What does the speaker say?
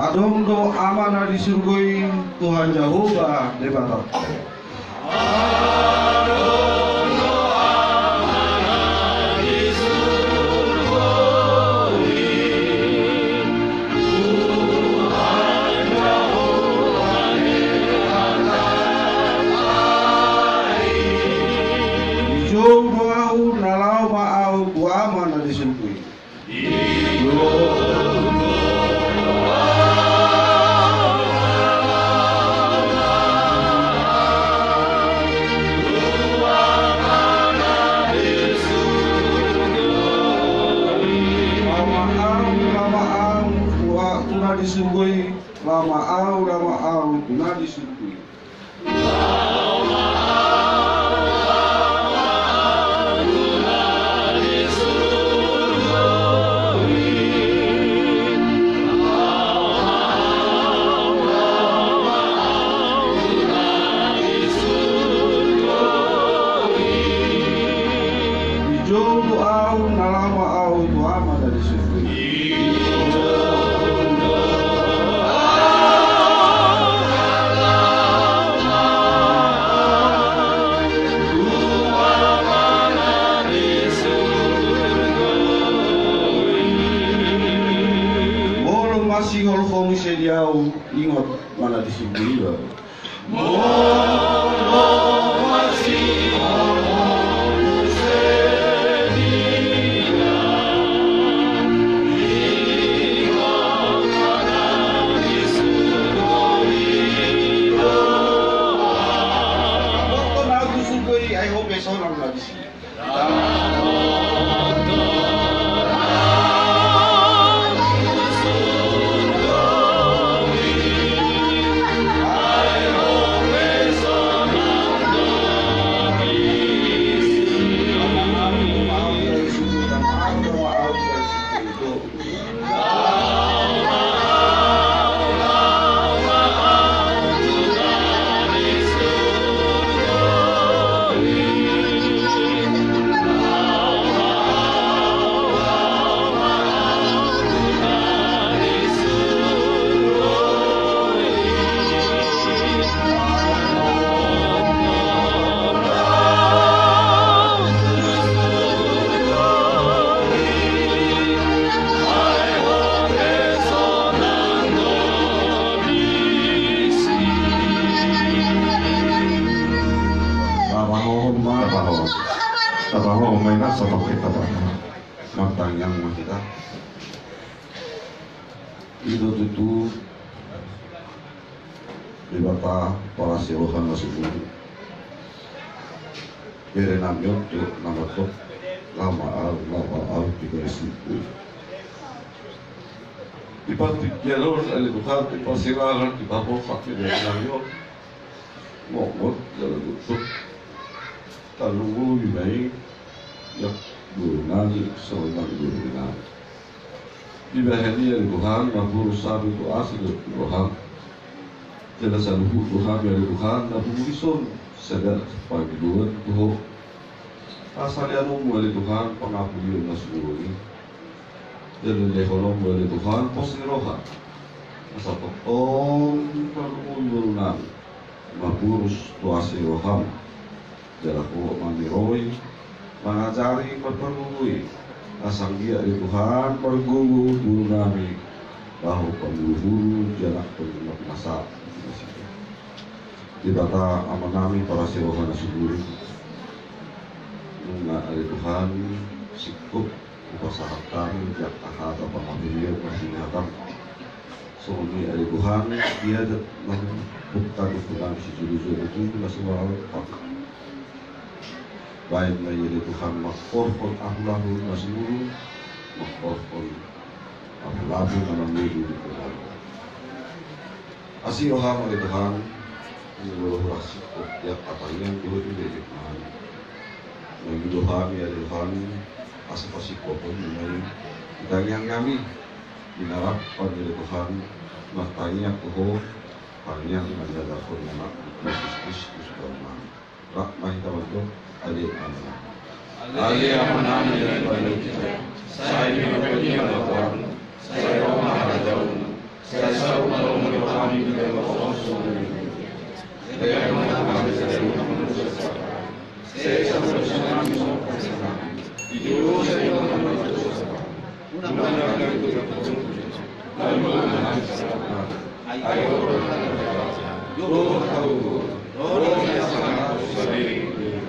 Adong do amanah di surga Tuhan Jehovah debatat. Disungguhi lama au tuna disungguhi Jogo au nalama au tuama dari disungguhi masih holfong sediau ingat mana disini lah. Masih holfong sedia ingat mana disini lah. Waktu aku sungguh I hope seorang lah di sini. Tabaho mainan sama kita matang yang kita itu dibata para sirohan masuk dulu berenam yuk nama top lama al tiga situ di pati jalur ada bukan di pasiran di bawah fakir berenam yuk mau jalur tutup talungu baik yak gurunani seorang gurunani di bahani ada Tuhan mampu sabi tu asal Tuhan jelas aluhu Tuhan dari Tuhan nabu muison sadar pagi dua tuh asal yang mulai Tuhan pengampuni nasburi dan leholong mulai Tuhan pasti rohan asal tong talungu gurunani mampu tuasi rohan jalaku mandiroi mengajari perperlui asang dia di Tuhan perguru guru kami bahu pengguru jarak pengguna masa di bata aman kami para sewahan suburi nunga di Tuhan sikup upasahat kami jak ahad apa mahir persinatan soni di Tuhan dia lalu bukan di Tuhan si juru-juru itu semua baik menjadi Tuhan makhluk akhlakul masmuru makhluk akhlakul manamuru asih oham oleh Tuhan menurut rasik tiap apa yang dulu itu Tuhan bagi Tuhan ya Tuhan asal pasik pun mengenai kita yang kami dinarap pada Tuhan matanya kuho hanya menjaga kurnia Kristus Tuhan rahmah tawaduk Ali amanah dan baik saya mengikuti Tuhan saya mau menghadap saya Yo tahu, orang yang sangat sedih.